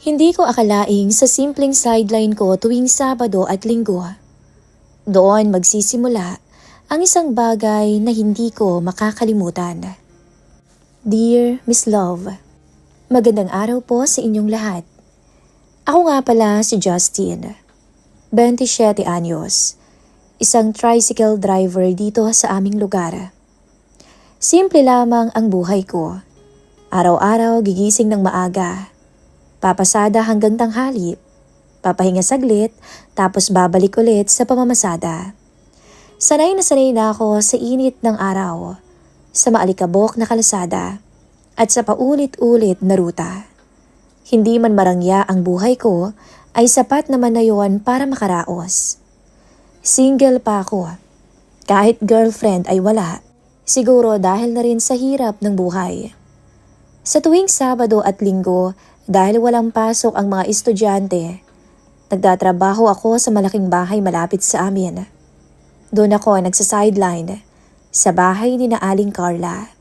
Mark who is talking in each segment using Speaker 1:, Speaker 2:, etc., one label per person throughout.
Speaker 1: Hindi ko akalaing sa simpleng sideline ko tuwing Sabado at Linggo. Doon magsisimula ang isang bagay na hindi ko makakalimutan. Dear Miss Love, magandang araw po sa inyong lahat. Ako nga pala si Justin, 27 anyos, isang tricycle driver dito sa aming lugar. Simple lamang ang buhay ko. Araw-araw gigising ng maaga. Papasada hanggang tanghali, papahinga saglit, tapos babalik ulit sa pamamasada. Sanay na ako sa init ng araw, sa maalikabok na kalsada, at sa paulit-ulit na ruta. Hindi man marangya ang buhay ko, ay sapat naman na yon para makaraos. Single pa ako. Kahit girlfriend ay wala, siguro dahil na rin sa hirap ng buhay. Sa tuwing Sabado at Linggo, dahil walang pasok ang mga estudyante, nagtatrabaho ako sa malaking bahay malapit sa amin. Doon ako nagsa-sideline, sa bahay ni na Aling Carla.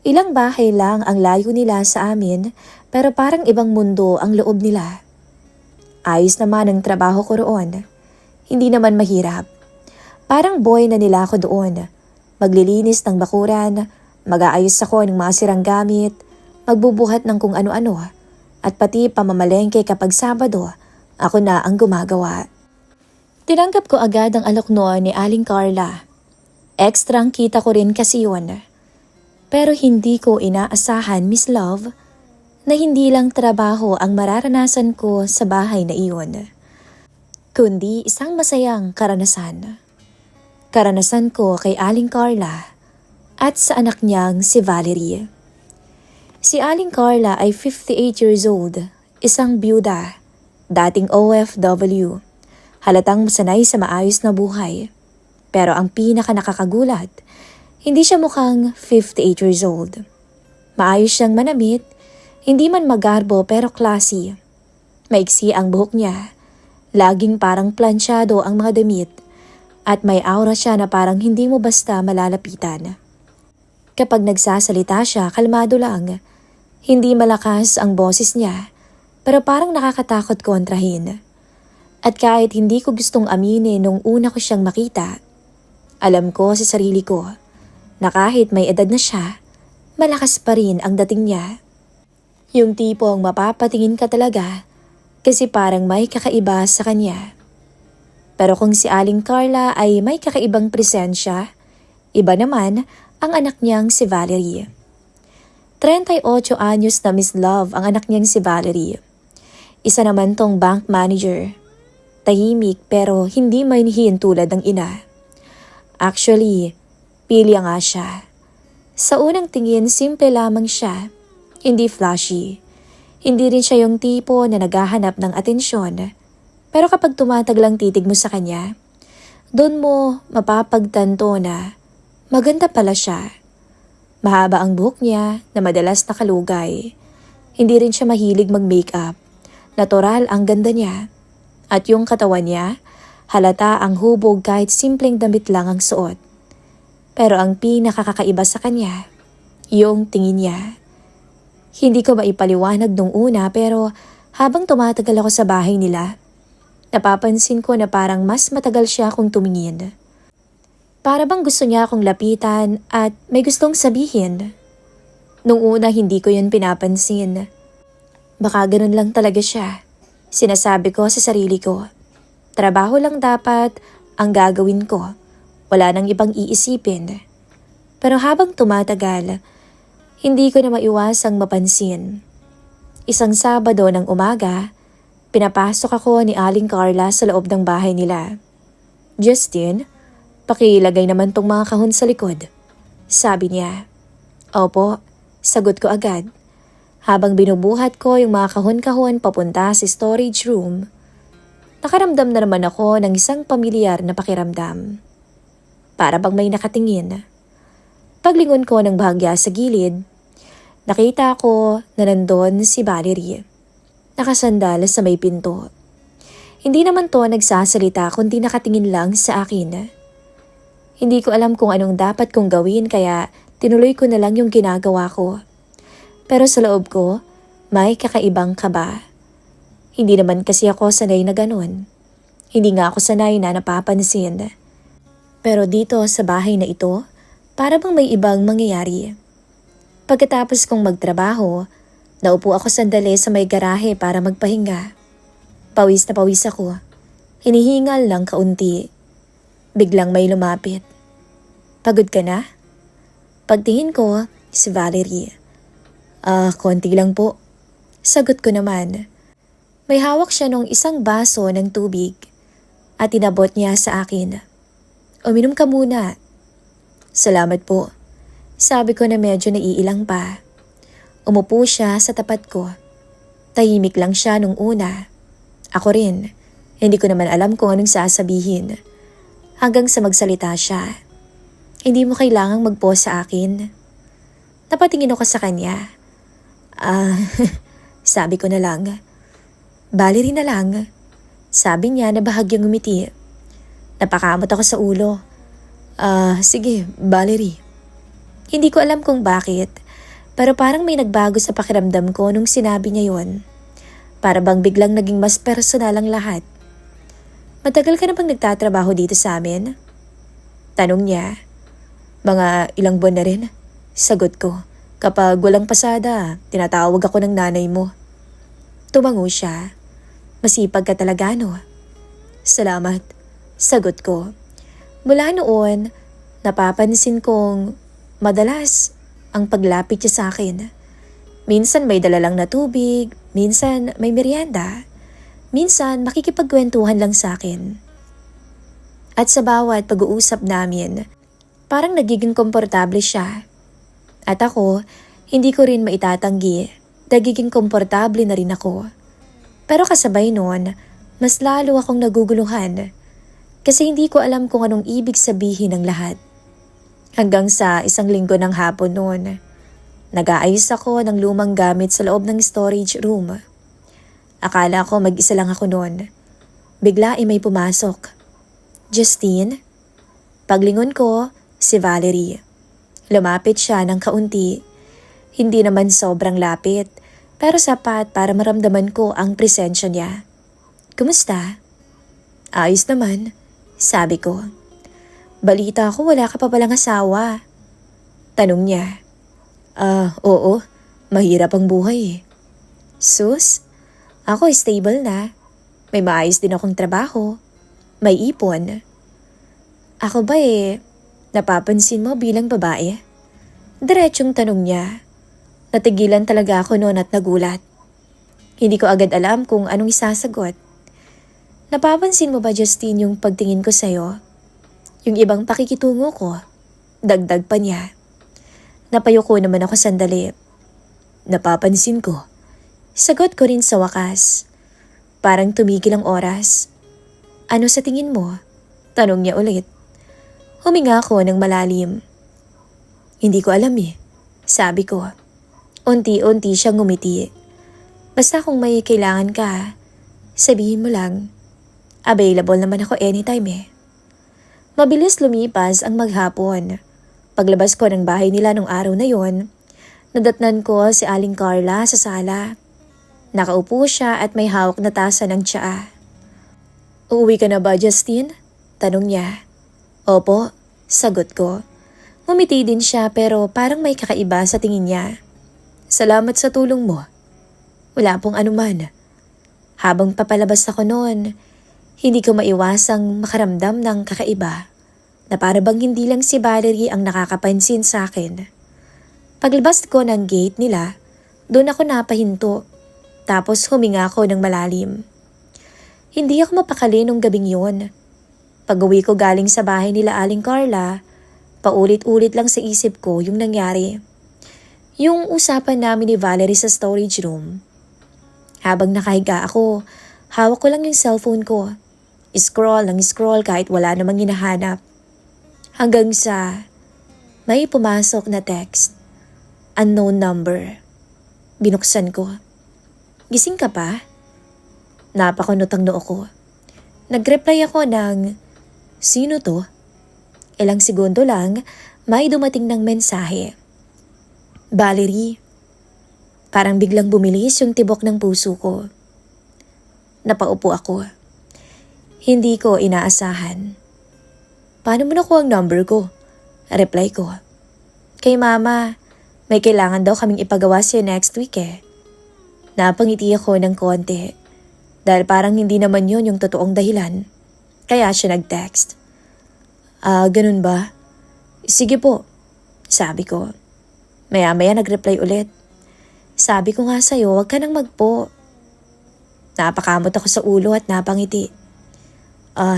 Speaker 1: Ilang bahay lang ang layo nila sa amin, pero parang ibang mundo ang loob nila. Ayos naman ang trabaho ko roon. Hindi naman mahirap. Parang boy na nila ako doon. Maglilinis ng bakuran, mag-aayos ako ng mga sirang gamit, magbubuhat ng kung ano-ano, at pati pamamalengke kapag Sabado, ako na ang gumagawa. Tinanggap ko agad ang alok noon ni Aling Carla. Ekstrang kita ko rin kasi yun. Pero hindi ko inaasahan, Miss Love, na hindi lang trabaho ang mararanasan ko sa bahay na iyon, kundi isang masayang karanasan. Karanasan ko kay Aling Carla at sa anak niyang si Valerie. Si Aling Carla ay 58 years old, isang byuda, dating OFW. Halatang sanay sa maayos na buhay. Pero ang pinaka nakakagulat, hindi siya mukhang 58 years old. Maayos siyang manamit, hindi man magarbo pero classy. Maiksi ang buhok niya, laging parang plansyado ang mga damit, at may aura siya na parang hindi mo basta malalapitan. Kapag nagsasalita siya, kalmado lang. Hindi malakas ang boses niya, pero parang nakakatakot kontrahin. At kahit hindi ko gustong aminin nung una ko siyang makita, alam ko sa sarili ko na kahit may edad na siya, malakas pa rin ang dating niya. Yung tipong mapapatingin ka talaga kasi parang may kakaiba sa kanya. Pero kung si Aling Carla ay may kakaibang presensya, iba naman ang anak niyang si Valerie. 38 anyos na Miss Love ang anak niyang si Valerie. Isa naman tong bank manager. Tahimik pero hindi mainihin tulad ng ina. Actually, pilya nga siya. Sa unang tingin, simple lamang siya. Hindi flashy. Hindi rin siya yung tipo na naghahanap ng atensyon. Pero kapag tumataglang titig mo sa kanya, doon mo mapapagtanto na maganda pala siya. Mahaba ang buhok niya na madalas nakalugay. Hindi rin siya mahilig mag-makeup. Natural ang ganda niya. At yung katawan niya, halata ang hubog kahit simpleng damit lang ang suot. Pero ang pinakakakaiba sa kanya, yung tingin niya. Hindi ko maipaliwanag nung una pero habang tumatagal ako sa bahay nila, napapansin ko na parang mas matagal siya kung tumingin. Para bang gusto niya akong lapitan at may gustong sabihin. Nung una hindi ko yun pinapansin. Baka ganun lang talaga siya. Sinasabi ko sa sarili ko, trabaho lang dapat ang gagawin ko. Wala nang ibang iisipin. Pero habang tumatagal, hindi ko na maiwasang mapansin. Isang Sabado ng umaga, pinapasok ako ni Aling Carla sa loob ng bahay nila. Justin, pakilagay naman tong mga kahon sa likod, sabi niya. Opo, sagot ko agad. Habang binubuhat ko yung mga kahon-kahon papunta sa storage room, nakaramdam na naman ako ng isang pamilyar na pakiramdam. Para bang may nakatingin. Paglingon ko ng bahagya sa gilid, nakita ko na nandun si Valerie, nakasandal sa may pinto. Hindi naman to nagsasalita kundi nakatingin lang sa akin. Hindi ko alam kung anong dapat kong gawin kaya tinuloy ko na lang yung ginagawa ko. Pero sa loob ko, may kakaibang kaba. Hindi naman kasi ako sanay na ganun. Hindi nga ako sanay na napapansin. Pero dito sa bahay na ito, para bang may ibang mangyayari. Pagkatapos kong magtrabaho, naupo ako sandali sa may garahe para magpahinga. Pawis na pawis ako. Hinihingal lang kaunti. Biglang may lumapit. Pagod ka na? Pagtingin ko, si Valerie. Konti lang po. Sagot ko naman. May hawak siya nung isang baso ng tubig at inabot niya sa akin. Uminom ka muna. Salamat po. Sabi ko na medyo naiilang pa. Umupo siya sa tapat ko. Tahimik lang siya nung una. Ako rin. Hindi ko naman alam kung anong sasabihin. Hanggang sa magsalita siya. Hindi mo kailangang mag-pause sa akin. Napatingin ako sa kanya. Sabi ko na lang. Valerie na lang. Sabi niya na bahagyang ngumiti. Napakamot ako sa ulo. Sige, Valerie. Hindi ko alam kung bakit, pero parang may nagbago sa pakiramdam ko nung sinabi niya yon. Para bang biglang naging mas personal ang lahat. Matagal ka na bang nagtatrabaho dito sa amin? Tanong niya. Mga ilang buwan na rin. Sagot ko. Kapag walang pasada, tinatawag ako ng nanay mo. Tumango siya. Masipag ka talaga, no? Salamat. Sagot ko. Mula noon, napapansin kong madalas ang paglapit niya sa akin. Minsan may dala lang na tubig, minsan may merienda, minsan makikipagkwentuhan lang sa akin. At sa bawat pag-uusap namin, parang nagiging komportable siya. At ako, hindi ko rin maitatanggi, nagiging komportable na rin ako. Pero kasabay noon, mas lalo akong naguguluhan kasi hindi ko alam kung anong ibig sabihin ng lahat. Hanggang sa isang linggo ng hapon noon, nag-aayos ako ng lumang gamit sa loob ng storage room. Akala ko mag-isa lang ako noon. Bigla ay may pumasok. Justine? Paglingon ko, si Valerie. Lumapit siya ng kaunti. Hindi naman sobrang lapit, pero sapat para maramdaman ko ang presensya niya. Kumusta? Ayos naman, sabi ko. Balita ko wala ka pa palang asawa. Tanong niya. Oo, mahirap ang buhay eh. Sus, ako stable na. May maayos din akong trabaho. May ipon. Ako ba napapansin mo bilang babae? Diretsong tanong niya. Natigilan talaga ako noon at nagulat. Hindi ko agad alam kung anong isasagot. Napapansin mo ba, Justine, yung pagtingin ko sa'yo? Yung ibang pakikitungo ko? Dagdag pa niya. Napayuko naman ako sandali. Napapansin ko. Sagot ko rin sa wakas. Parang tumigil ang oras. Ano sa tingin mo? Tanong niya ulit. Huminga ako ng malalim. Hindi ko alam sabi ko. Unti-unti siyang ngumiti. Basta kung may kailangan ka, sabihin mo lang. Available naman ako anytime Mabilis lumipas ang maghapon. Paglabas ko ng bahay nila nung araw na yon, nadatnan ko si Aling Carla sa sala. Nakaupo siya at may hawak na tasa ng tsaa. Uuwi ka na ba, Justine? Tanong niya. Opo, sagot ko. Ngumiti din siya pero parang may kakaiba sa tingin niya. Salamat sa tulong mo. Wala pong anuman. Habang papalabas ako noon, hindi ko maiwasang makaramdam ng kakaiba na para bang hindi lang si Valerie ang nakakapansin sa akin. Paglabas ko ng gate nila, doon ako napahinto. Tapos huminga ako ng malalim. Hindi ako mapakali nung gabing yon. Pag-uwi ko galing sa bahay nila Aling Carla, paulit-ulit lang sa isip ko yung nangyari. Yung usapan namin ni Valerie sa storage room. Habang nakahiga ako, hawak ko lang yung cellphone ko. Scroll ng scroll kahit wala namang hinahanap. Hanggang sa may pumasok na text. Unknown number. Binuksan ko. Gising ka pa? Napakunot ang noo ko. Nag-reply ako ng, sino to? Ilang segundo lang, may dumating ng mensahe. Valerie. Parang biglang bumilis yung tibok ng puso ko. Napaupo ako. Hindi ko inaasahan. Paano mo nakuha ang number ko? Reply ko. Kay mama, may kailangan daw kaming ipagawa siya next week eh. Napangiti ako ng konti dahil parang hindi naman yun yung totoong dahilan. Kaya siya nag-text. Ganun ba? Sige po, sabi ko. Maya-maya nag-reply ulit. Sabi ko nga sa'yo, huwag ka nang magpo. Napakamot ako sa ulo at napangiti.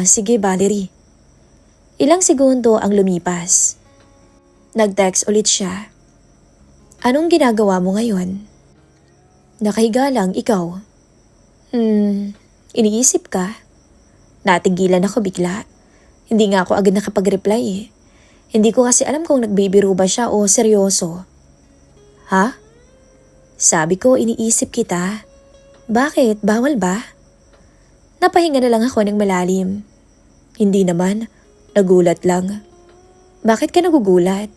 Speaker 1: Sige Valerie. Ilang segundo ang lumipas. Nag-text ulit siya. Anong ginagawa mo ngayon? Nakahiga lang, ikaw. Iniisip ka? Natigilan ako bigla. Hindi nga ako agad nakapag-reply eh. Hindi ko kasi alam kung nagbibiro ba siya o seryoso. Ha? Sabi ko, iniisip kita. Bakit? Bawal ba? Napahinga na lang ako ng malalim. Hindi naman. Nagulat lang. Bakit ka nagugulat?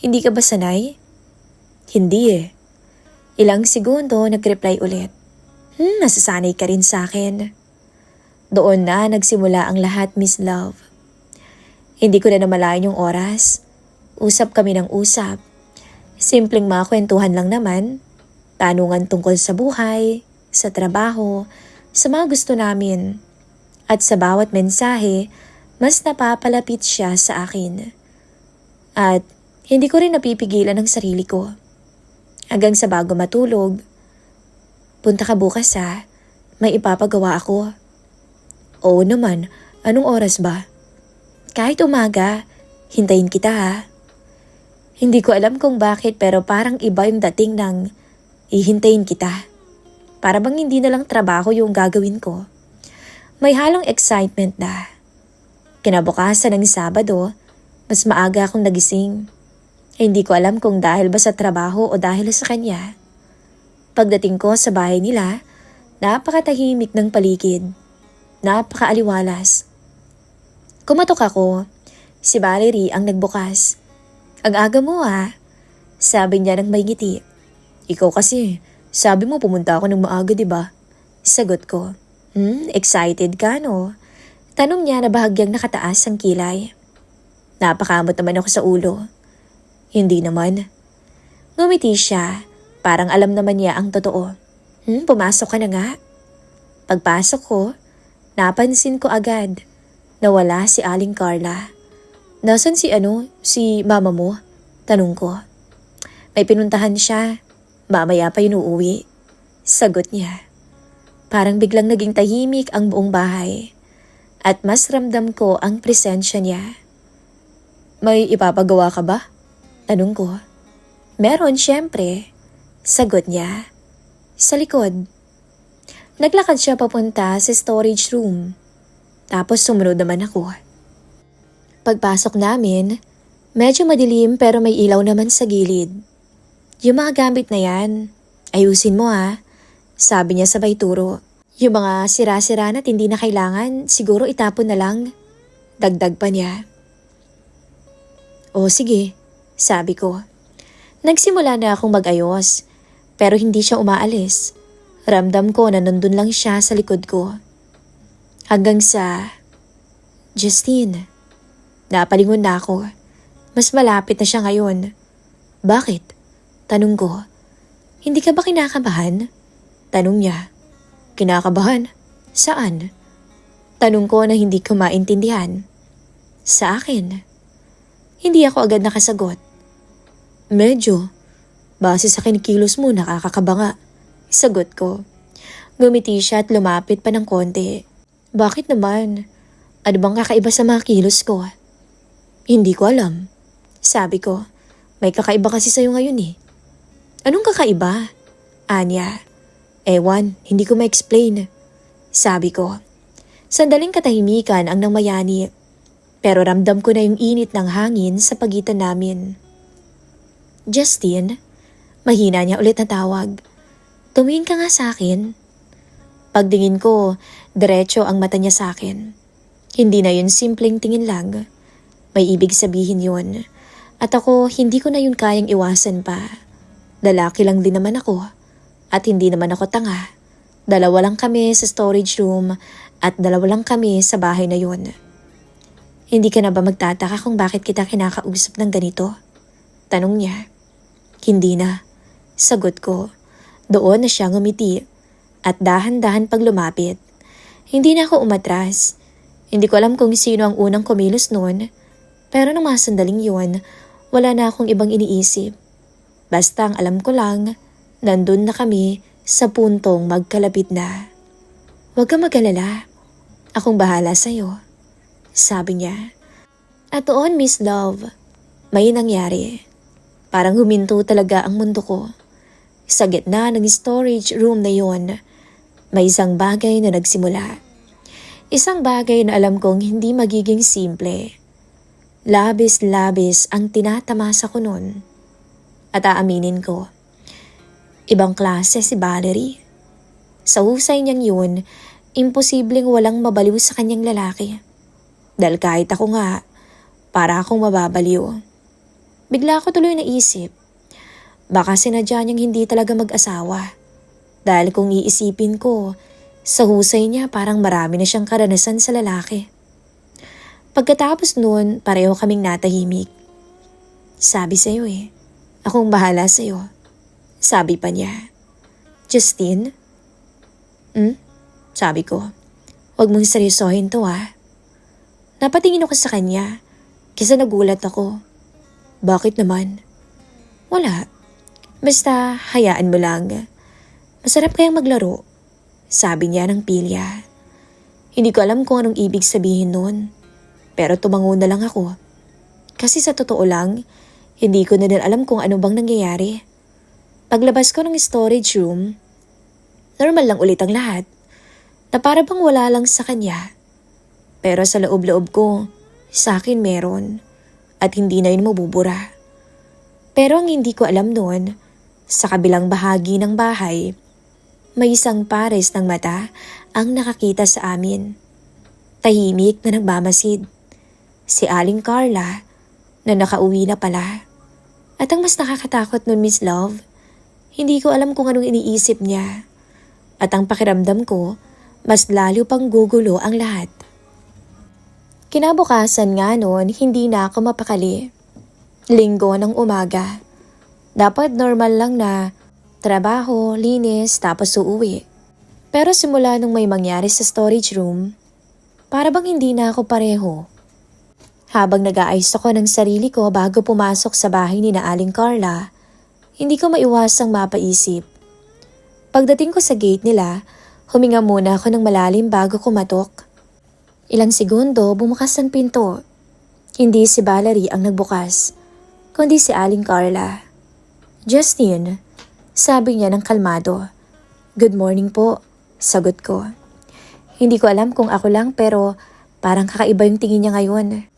Speaker 1: Hindi ka ba sanay? Hindi eh. Ilang segundo nag-reply ulit. Nasasanay ka rin sa akin. Doon na nagsimula ang lahat, Miss Love. Hindi ko na namalayan yung oras. Usap kami ng usap. Simpleng mga kwentuhan lang naman. Tanungan tungkol sa buhay, sa trabaho, sa mga gusto namin. At sa bawat mensahe, mas napapalapit siya sa akin. At hindi ko rin napipigilan ang sarili ko. Hanggang sa bago matulog, punta ka bukas ha, may ipapagawa ako. Oo naman, anong oras ba? Kahit umaga, hintayin kita ha. Hindi ko alam kung bakit pero parang iba yung dating ng ihintayin kita. Para bang hindi na lang trabaho yung gagawin ko. May halong excitement na. Kinabukasan ng Sabado, mas maaga akong nagising. Hindi ko alam kung dahil ba sa trabaho o dahil sa kanya. Pagdating ko sa bahay nila, napakatahimik ng paligid. Napakaaliwalas. Kumatok ako. Si Valerie ang nagbukas. Ang aga mo ha, sabi niya ng may ngiti. Ikaw kasi, sabi mo pumunta ako ng maaga diba? Sagot ko. Excited ka no? Tanong niya na bahagyang nakataas ang kilay. Napakamot naman ako sa ulo. Hindi naman. Ngumiti siya, parang alam naman niya ang totoo. Pumasok ka na nga. Pagpasok ko, napansin ko agad na wala si Aling Carla. Nasaan si mama mo? Tanong ko. May pinuntahan siya. Mamaya pa yun uuwi. Sagot niya. Parang biglang naging tahimik ang buong bahay. At mas ramdam ko ang presensya niya. May ipapagawa ka ba? Tanong ko. Meron syempre. Sagot niya. Sa likod. Naglakad siya papunta sa storage room. Tapos sumunod naman ako. Pagpasok namin, medyo madilim pero may ilaw naman sa gilid. Yung mga gamit na yan, ayusin mo ha. Sabi niya sabay turo. Yung mga sira-sira na hindi na kailangan, siguro itapon na lang. Dagdag pa niya. O sige, sabi ko. Nagsimula na akong mag-ayos, pero hindi siya umaalis. Ramdam ko na nandun lang siya sa likod ko. Hanggang sa... Justine. Napalingon na ako. Mas malapit na siya ngayon. Bakit? Tanong ko. Hindi ka ba kinakabahan? Tanong niya. Kinakabahan? Saan? Tanong ko na hindi ko maintindihan. Sa akin. Hindi ako agad nakasagot. Medyo. Base sa kinikilos mo, nakakakaba nga. Sagot ko. Gumiti siya at lumapit pa ng konti. Bakit naman? Ano bang kakaiba sa mga kilos ko? Hindi ko alam. Sabi ko, may kakaiba kasi sa'yo ngayon eh. Anong kakaiba? Anya. Ewan, hindi ko ma-explain. Sabi ko. Sandaling katahimikan ang nangmayani. Pero ramdam ko na yung init ng hangin sa pagitan namin. Justine, mahina niya ulit na tawag. Tumingin ka nga sa akin. Pagdingin ko, diretso ang mata niya sa akin. Hindi na yun simpleng tingin lang. May ibig sabihin yun. At ako, hindi ko na yun kayang iwasan pa. Lalaki lang din naman ako. At hindi naman ako tanga. Dalawa lang kami sa storage room at dalawa lang kami sa bahay na yun. Hindi ka na ba magtataka kung bakit kita kinakausap ng ganito? Tanong niya. Hindi na. Sagot ko. Doon na siya ngumiti at dahan-dahan pag lumapit. Hindi na ako umatras. Hindi ko alam kung sino ang unang kumilos noon, pero nung mga sandaling yun, wala na akong ibang iniisip. Basta ang alam ko lang, nandun na kami sa puntong magkalapit na. Huwag kang mag-alala. Akong bahala sa'yo. Sabi niya. At doon, Miss Love, may nangyari. Parang huminto talaga ang mundo ko. Sa gitna ng storage room na yon, may isang bagay na nagsimula. Isang bagay na alam kong hindi magiging simple. Labis-labis ang tinatamasa ko nun. At aaminin ko, ibang klase si Valerie. Sa husay niyang yun, imposibleng walang mabaliw sa kanyang lalaki. Dahil kahit ako nga, para akong mababaliw. Bigla ako tuloy naisip, baka sinadya niyang hindi talaga mag-asawa. Dahil kung iisipin ko, sa husay niya parang marami na siyang karanasan sa lalaki. Pagkatapos noon, pareho kaming natahimik. Sabi sa'yo akong bahala sa'yo. Sabi pa niya. Justine? Sabi ko. Huwag mong seryosohin to Napatingin ako sa kanya, kasi nagulat ako. Bakit naman? Wala. Basta hayaan mo lang. Masarap kayang maglaro. Sabi niya ng pilya. Hindi ko alam kung anong ibig sabihin nun. Pero tumango na lang ako. Kasi sa totoo lang, hindi ko na din alam kung ano bang nangyayari. Paglabas ko ng storage room, normal lang ulit ang lahat. Na para bang wala lang sa kanya. Pero sa loob-loob ko, sa akin meron. At hindi na yun mabubura. Pero ang hindi ko alam noon, sa kabilang bahagi ng bahay, may isang pares ng mata ang nakakita sa amin. Tahimik na nagmamasid. Si Aling Carla na nakauwi na pala. At ang mas nakakatakot nun, Miss Love, hindi ko alam kung anong iniisip niya. At ang pakiramdam ko, mas lalo pang gugulo ang lahat. Kinabukasan nga noon, hindi na ako mapakali. Linggo ng umaga. Dapat normal lang na trabaho, linis, tapos uuwi. Pero simula nung may mangyari sa storage room, para bang hindi na ako pareho. Habang nag-aayos ako ng sarili ko bago pumasok sa bahay ni na Aling Carla, hindi ko maiwasang mapaisip. Pagdating ko sa gate nila, huminga muna ako ng malalim bago kumatok. Ilang segundo bumukas ang pinto. Hindi si Valerie ang nagbukas, kundi si Aling Carla. Justine, sabi niya ng kalmado. Good morning po, sagot ko. Hindi ko alam kung ako lang pero parang kakaiba yung tingin niya ngayon.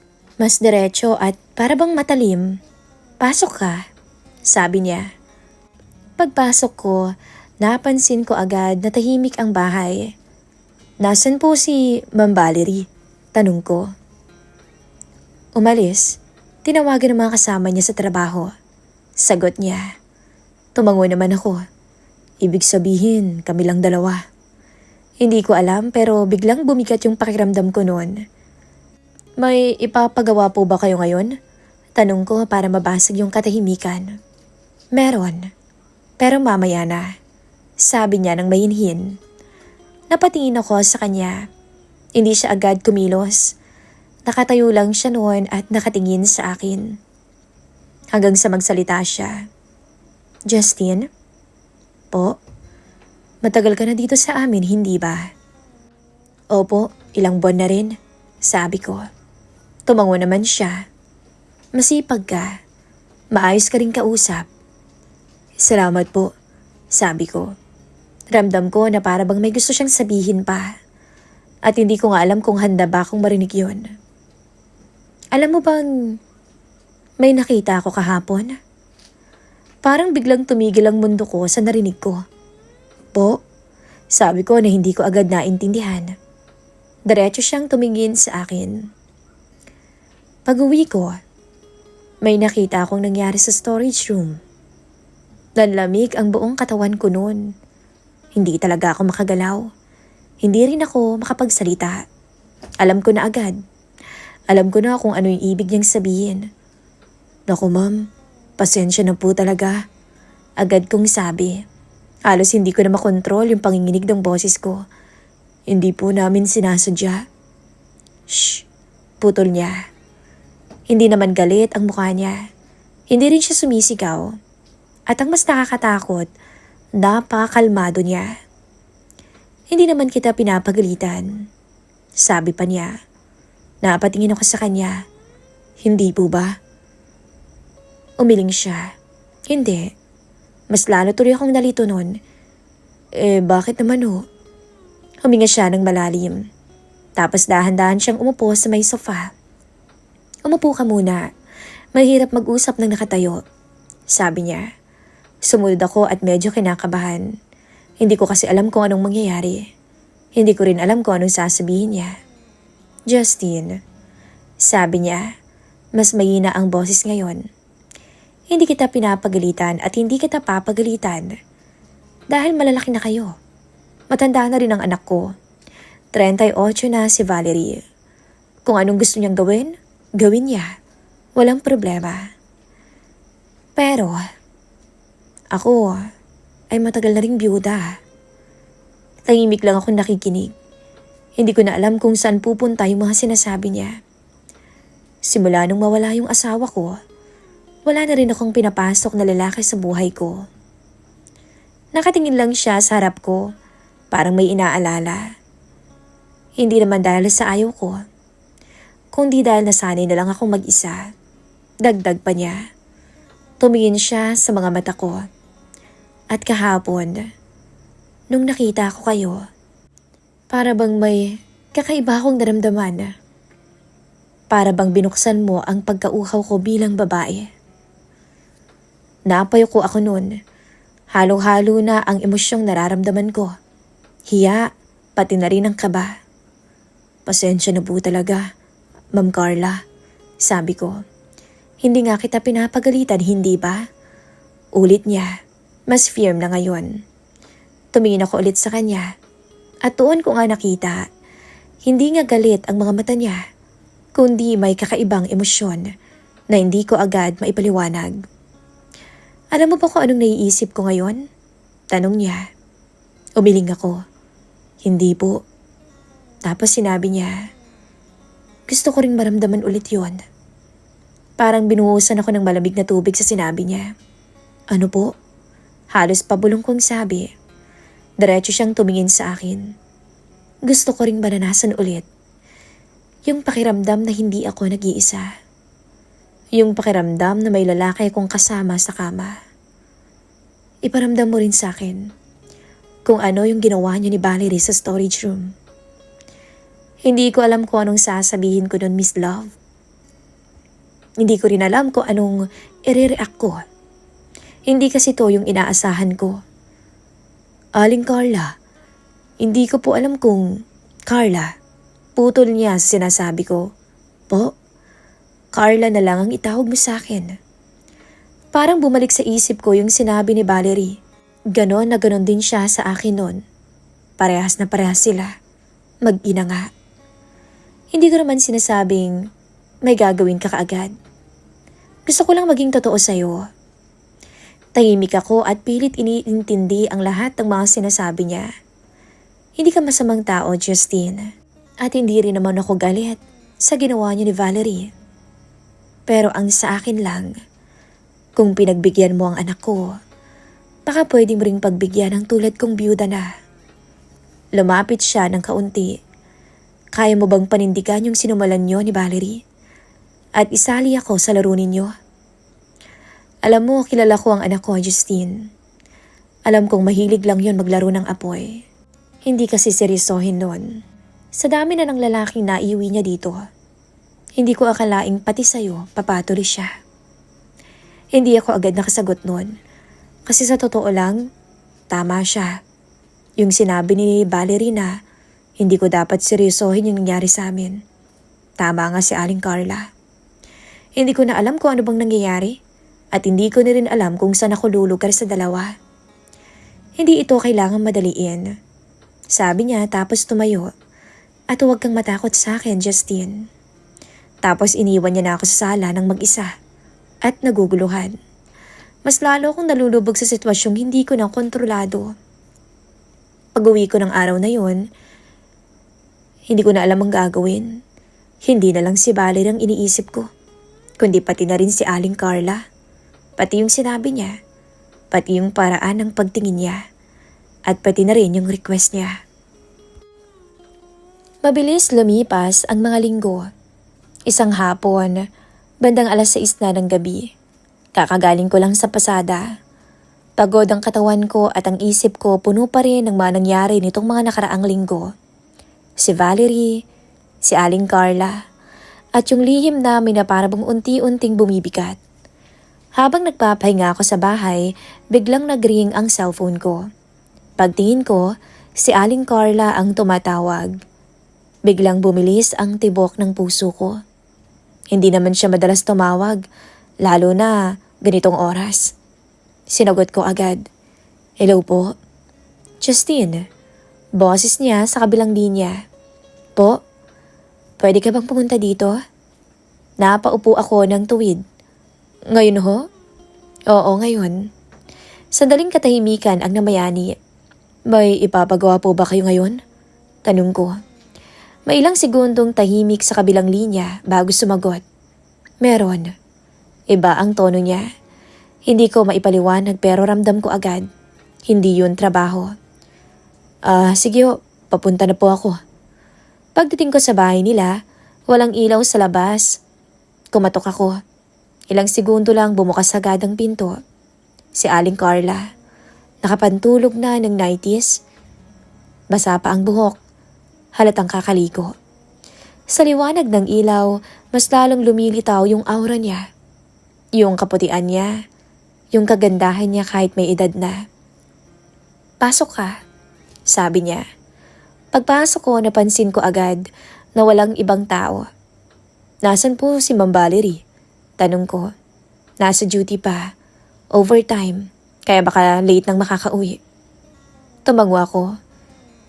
Speaker 1: Mas diretso at para bang matalim. Pasok ka, sabi niya. Pagpasok ko, napansin ko agad na tahimik ang bahay. Nasaan po si Ma'am Valerie? Tanong ko. Umalis. Tinawagan ng mga kasama niya sa trabaho. Sagot niya. Tumango naman ako. Ibig sabihin, kami lang dalawa. Hindi ko alam pero biglang bumigat yung pakiramdam ko noon. May ipapagawa po ba kayo ngayon? Tanong ko para mabasag yung katahimikan. Meron. Pero mamaya na. Sabi niya ng mahinhin. Napatingin ako sa kanya. Hindi siya agad kumilos. Nakatayo lang siya noon at nakatingin sa akin. Hanggang sa magsalita siya. Justine? Po? Matagal ka na dito sa amin, hindi ba? Opo, ilang buwan na rin, sabi ko. Tumango naman siya. Masipag ka. Maayos ka rin kausap. Salamat po, sabi ko. Ramdam ko na para bang may gusto siyang sabihin pa. At hindi ko nga alam kung handa ba akong marinig yun. Alam mo bang may nakita ako kahapon? Parang biglang tumigil ang mundo ko sa narinig ko. Po, sabi ko na hindi ko agad naintindihan. Diretso siyang tumingin sa akin. Pag-uwi ko, may nakita akong nangyari sa storage room. Nanlamig ang buong katawan ko noon. Hindi talaga ako makagalaw. Hindi rin ako makapagsalita. Alam ko na agad. Alam ko na kung ano yung ibig niyang sabihin. Naku ma'am, pasensya na po talaga. Agad kong sabi. Halos hindi ko na makontrol yung panginginig ng boses ko. Hindi po namin sinasadya. Shh, putol niya. Hindi naman galit ang mukha niya. Hindi rin siya sumisigaw. At ang mas nakakatakot, napakalmado niya. Hindi naman kita pinapagalitan. Sabi pa niya. Napatingin ako sa kanya. Hindi po ba? Umiling siya. Hindi. Mas lalo tuloy akong nalito nun. Bakit naman ho? Huminga siya ng malalim. Tapos dahan-dahan siyang umupo sa may sofa. Umupo ka muna. Mahirap mag-usap ng nakatayo. Sabi niya. Sumunod ako at medyo kinakabahan. Hindi ko kasi alam kung anong mangyayari. Hindi ko rin alam kung anong sasabihin niya. Justin, sabi niya, mas mahina ang boses ngayon. Hindi kita pinapagalitan at hindi kita papagalitan. Dahil malalaki na kayo. Matanda na rin ang anak ko. 38 na si Valerie. Kung anong gusto niyang gawin, gawin niya. Walang problema. Pero, ako ay matagal na ring byuda. Tahimik lang ako nakikinig. Hindi ko na alam kung saan pupunta yung mga sinasabi niya. Simula nung mawala yung asawa ko, wala na rin akong pinapasok na lalaki sa buhay ko. Nakatingin lang siya sa harap ko, parang may inaalala. Hindi naman dahil sa ayaw ko, kundi dahil nasanay na lang akong mag-isa. Dagdag pa niya. Tumingin siya sa mga mata ko. At kahapon, nung nakita ko kayo, para bang may kakaiba akong naramdaman. Para bang binuksan mo ang pagkauhaw ko bilang babae. Napayuko ako noon. Halo-halo na ang emosyong nararamdaman ko. Hiya, pati na rin ang kaba. Pasensya na po talaga, Ma'am Carla. Sabi ko, hindi nga kita pinapagalitan, hindi ba? Ulit niya, mas firm na ngayon. Tumingin ako ulit sa kanya. At doon ko nga nakita, hindi nga galit ang mga mata niya, kundi may kakaibang emosyon na hindi ko agad maipaliwanag. Alam mo ba kung anong naiisip ko ngayon? Tanong niya. Umiling ako. Hindi po. Tapos sinabi niya, gusto ko ring maramdaman ulit yon. Parang binuhusan ako ng malamig na tubig sa sinabi niya. Ano po? Halos pabulong kong sabi. Diretso siyang tumingin sa akin. Gusto ko ring maranasan ulit. Yung pakiramdam na hindi ako nag-iisa. Yung pakiramdam na may lalaki akong kasama sa kama. Iparamdam mo rin sa akin kung ano yung ginawa niyo ni Valerie sa storage room. Hindi ko alam kung anong sasabihin ko nun, Miss Love. Hindi ko rin alam kung anong i-react ko. Hindi kasi to yung inaasahan ko. Aling Carla, hindi ko po alam kung Carla. Putol niya sa sinasabi ko. Po, Carla na lang ang itawag mo sa akin. Parang bumalik sa isip ko yung sinabi ni Valerie. Ganon na ganon din siya sa akin noon. Parehas na parehas sila. Mag-ina nga. Hindi ko naman sinasabing may gagawin ka kaagad. Gusto ko lang maging totoo sa'yo. Tahimik ako at pilit iniintindi ang lahat ng mga sinasabi niya. Hindi ka masamang tao, Justine. At hindi rin naman ako galit sa ginawa niya ni Valerie. Pero ang sa akin lang, kung pinagbigyan mo ang anak ko, baka pwede mo ring pagbigyan ng tulad kong byuda na. Lumapit siya ng kaunti. Kaya mo bang panindigan yung sinumalan niyo ni Valerie? At isali ako sa laro ninyo? Alam mo, kilala ko ang anak ko, Justine. Alam kong mahilig lang yon maglaro ng apoy. Hindi kasi seryosohin nun. Sa dami na ng lalaking naiuwi niya dito, hindi ko akalaing pati sa'yo papatuloy siya. Hindi ako agad nakasagot nun. Kasi sa totoo lang, tama siya. Yung sinabi ni Valerie na hindi ko dapat seryosohin yung nangyari sa amin. Tama nga si Aling Carla. Hindi ko na alam kung ano bang nangyayari at hindi ko na rin alam kung saan ako lulugar sa dalawa. Hindi ito kailangang madaliin. Sabi niya tapos tumayo. At huwag kang matakot sa akin, Justine. Tapos iniwan niya na ako sa sala ng mag-isa at naguguluhan. Mas lalo akong nalulubog sa sitwasyong hindi ko na kontrolado. Pag-uwi ko ng araw na yun, hindi ko na alam ang gagawin. Hindi na lang si Valerie ang iniisip ko, kundi pati na rin si Aling Carla. Pati yung sinabi niya, pati yung paraan ng pagtingin niya, at pati na rin yung request niya. Mabilis lumipas ang mga linggo. Isang hapon, bandang 6:00 na ng gabi. Kakagaling ko lang sa pasada. Pagod ang katawan ko at ang isip ko puno pa rin ng mga nangyari nitong mga nakaraang linggo. Si Valerie, si Aling Carla, at yung lihim namin na parang unti-unting bumibigat. Habang nagpapahinga ako sa bahay, biglang nag-ring ang cellphone ko. Pagtingin ko, si Aling Carla ang tumatawag. Biglang bumilis ang tibok ng puso ko. Hindi naman siya madalas tumawag, lalo na ganitong oras. Sinagot ko agad. Hello po? Justine, boses niya sa kabilang linya. Po, pwede ka bang pumunta dito? Napaupo ako ng tuwid. Ngayon ho? Oo, ngayon. Sandaling katahimikan ang namayani. May ipapagawa po ba kayo ngayon? Tanong ko. May ilang segundong tahimik sa kabilang linya bago sumagot. Meron. Iba ang tono niya. Hindi ko maipaliwanag pero ramdam ko agad. Hindi yun trabaho. Sige ho, papunta na po ako. Pagdating ko sa bahay nila, walang ilaw sa labas. Kumatok ako. Ilang segundo lang bumukas agad ang pinto. Si Aling Carla. Nakapantulog na ng 90s. Basa pa ang buhok. Halatang kakaligo. Sa liwanag ng ilaw, mas lalong lumilitaw yung aura niya. Yung kaputian niya. Yung kagandahan niya kahit may edad na. Pasok ka, sabi niya. Pagpasok ko, napansin ko agad na walang ibang tao. Nasaan po si Ma'am Valerie? Tanong ko. Nasa duty pa. Overtime. Kaya baka late nang makakauwi. Tumango ako.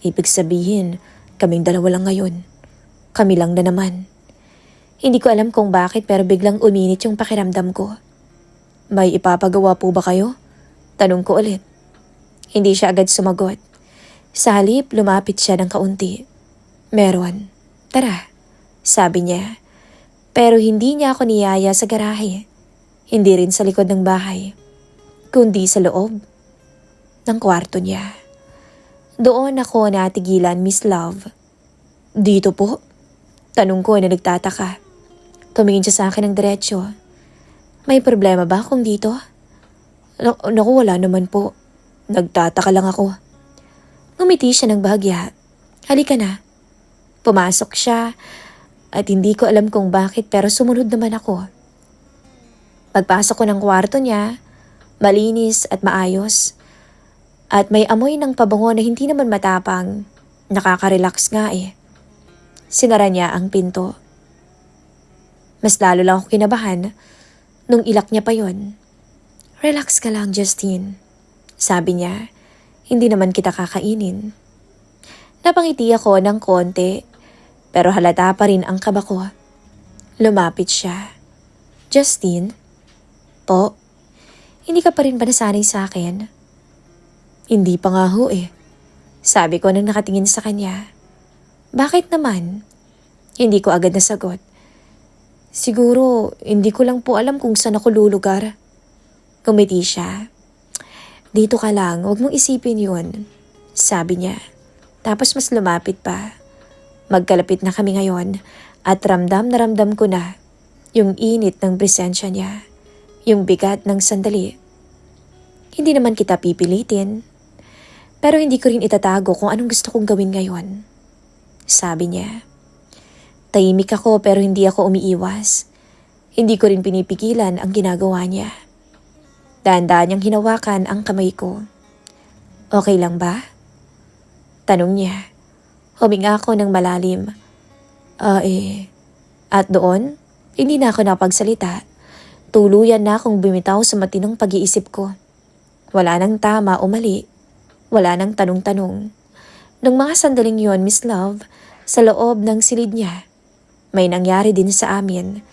Speaker 1: Ibig sabihin, kaming dalawa lang ngayon. Kami lang na naman. Hindi ko alam kung bakit pero biglang uminit yung pakiramdam ko. May ipapagawa po ba kayo? Tanong ko ulit. Hindi siya agad sumagot. Sa halip, lumapit siya ng kaunti. Meron. Tara, sabi niya. Pero hindi niya ako niyaya sa garahe. Hindi rin sa likod ng bahay. Kundi sa loob ng kwarto niya. Doon ako natigilan, Miss Love. Dito po? Tanong ko na nagtataka. Tumingin siya sa akin ng diretsyo. May problema ba kung dito? Naku, wala naman po. Nagtataka lang ako. Ngumiti siya ng bahagya. Halika na. Pumasok siya at hindi ko alam kung bakit pero sumunod naman ako. Pagpasok ko ng kwarto niya, malinis at maayos. At may amoy ng pabango na hindi naman matapang. Nakaka-relax nga eh. Sinara niya ang pinto. Mas lalo lang ako kinabahan nung ilak niya pa yon. Relax ka lang, Justine. Sabi niya. Hindi naman kita kakainin. Napangiti ako ng konti, pero halata pa rin ang kaba ko. Lumapit siya. Justine? Po? Hindi ka pa rin ba nasanay sa akin? Hindi pa nga ho eh. Sabi ko nang nakatingin sa kanya. Bakit naman? Hindi ko agad nasagot. Siguro, hindi ko lang po alam kung saan ako lulugar. Kumiti siya. Dito ka lang, huwag mong isipin yun. Sabi niya. Tapos mas lumapit pa. Magkalapit na kami ngayon at ramdam na ramdam ko na yung init ng presensya niya. Yung bigat ng sandali. Hindi naman kita pipilitin. Pero hindi ko rin itatago kung anong gusto kong gawin ngayon. Sabi niya. Tahimik ako pero hindi ako umiiwas. Hindi ko rin pinipigilan ang ginagawa niya. Dahan-dahan niyang hinawakan ang kamay ko. Okay lang ba? Tanong niya. Huminga ako ng malalim. At doon, hindi na ako napagsalita. Tuluyan na akong bumitaw sa matinong pag-iisip ko. Wala nang tama o mali. Wala nang tanong-tanong. Nung mga sandaling yon, Miss Love, sa loob ng silid niya, may nangyari din sa amin.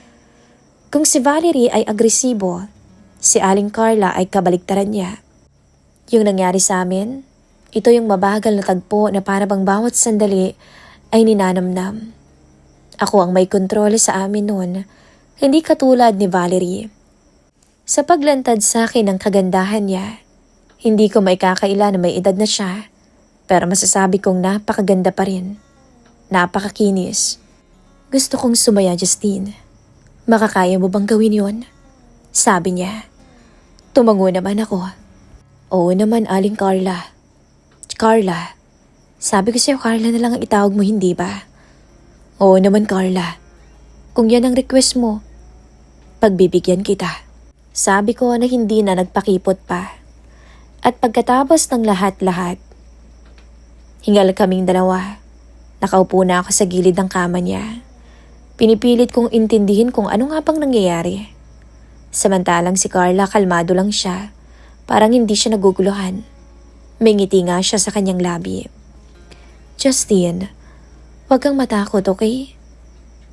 Speaker 1: Kung si Valerie ay agresibo, si Aling Carla ay kabaliktaran niya. Yung nangyari sa amin, ito yung mabagal na tagpo na para bang bawat sandali ay ninanamnam. Ako ang may kontrol sa amin noon, hindi katulad ni Valerie. Sa paglantad sa akin ng kagandahan niya, hindi ko maikakaila na may edad na siya, pero masasabi kong napakaganda pa rin. Napakakinis. Gusto kong sumaya, Justine. Makakaya mo bang gawin yon? Sabi niya. Tumango naman ako. Oo naman, Aling Carla. Carla. Sabi ko sa'yo, Carla na lang ang itawag mo, hindi ba? Oo naman, Carla. Kung yan ang request mo, pagbibigyan kita. Sabi ko na hindi na nagpakipot pa. At pagkatapos ng lahat-lahat, hingal kaming dalawa. Nakaupo na ako sa gilid ng kama niya. Pinipilit kong intindihin kung ano nga bang nangyayari. Samantalang si Carla kalmado lang siya. Parang hindi siya naguguluhan. May ngiti nga siya sa kanyang labi. Justine, huwag kang matakot, okay?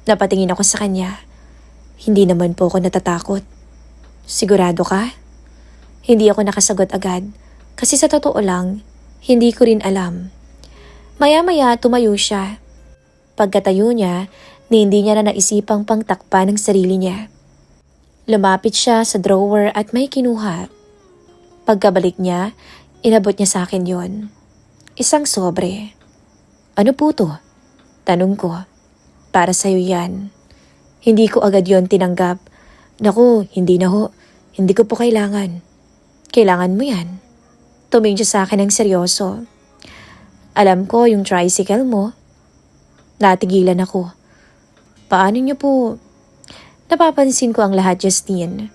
Speaker 1: Napatingin ako sa kanya. Hindi naman po ako natatakot. Sigurado ka? Hindi ako nakasagot agad kasi sa totoo lang, hindi ko rin alam. Maya-maya tumayo siya. Pagkatayo niya, hindi niya na naisipang pangtakpan ng sarili niya. Lumapit siya sa drawer at may kinuha. Pagkabalik niya, inabot niya sa akin yon. Isang sobre. Ano po to? Tanong ko. Para sa'yo yan. Hindi ko agad yon tinanggap. Naku, hindi na ho. Hindi ko po kailangan. Kailangan mo yan. Tumingin siya sa akin ng seryoso. Alam ko yung tricycle mo. Natigilan ako. Paano niyo po? Napapansin ko ang lahat, Justine.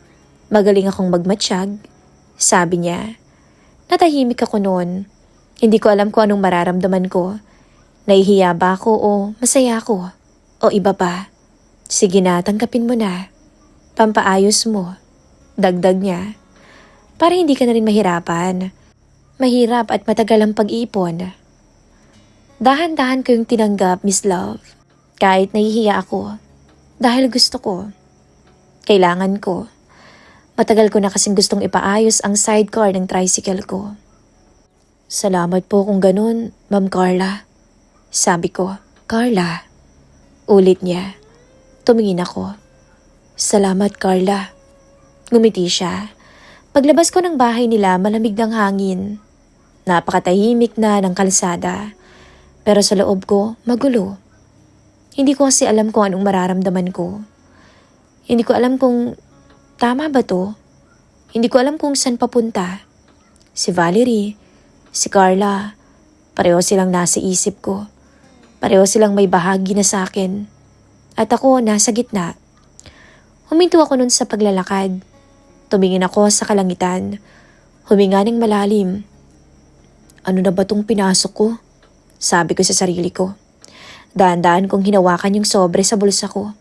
Speaker 1: Magaling akong magmatsyag. Sabi niya. Natahimik ako noon. Hindi ko alam kung anong mararamdaman ko. Nahihiya ba ako o masaya ako? O iba pa? Sige na, tanggapin mo na. Pampaayos mo. Dagdag niya. Para hindi ka na rin mahirapan. Mahirap at matagal ang pag-iipon. Dahan-dahan ko yung tinanggap, Miss Love. Kahit nahihiya ako. Dahil gusto ko. Kailangan ko. Matagal ko na kasing gustong ipaayos ang sidecar ng tricycle ko. Salamat po kung ganun, Ma'am Carla. Sabi ko, Carla. Ulit niya. Tumingin ako. Salamat, Carla. Ngumiti siya. Paglabas ko ng bahay nila, malamig ng hangin. Napakatahimik na ng kalsada. Pero sa loob ko, magulo. Hindi ko kasi alam kung anong mararamdaman ko. Hindi ko alam kung tama ba to? Hindi ko alam kung saan papunta. Si Valerie, si Carla, pareho silang nasa isip ko. Pareho silang may bahagi na sa akin. At ako nasa gitna. Huminto ako nun sa paglalakad. Tumingin ako sa kalangitan. Huminga ng malalim. Ano na ba tong pinasok ko? Sabi ko sa sarili ko. Dahan-dahan kong hinawakan yung sobre sa bulsa ko.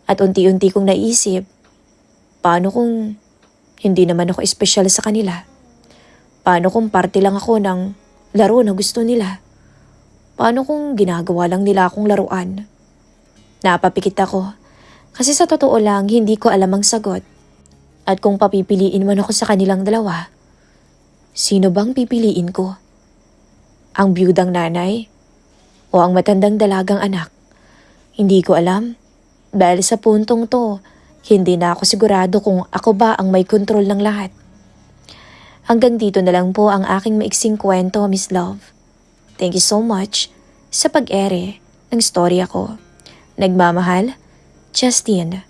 Speaker 1: At unti-unti kong naisip, paano kung hindi naman ako espesyal sa kanila? Paano kung parte lang ako ng laro na gusto nila? Paano kung ginagawa lang nila akong laruan? Napapikit ako kasi sa totoo lang hindi ko alam ang sagot. At kung papipiliin man ako sa kanilang dalawa, sino bang pipiliin ko? Ang biyudang nanay o ang matandang dalagang anak? Hindi ko alam. Dahil sa puntong to, hindi na ako sigurado kung ako ba ang may kontrol ng lahat. Hanggang dito na lang po ang aking maiksing kwento, Miss Love. Thank you so much sa pag-ere ng storya ko. Nagmamahal, Justine.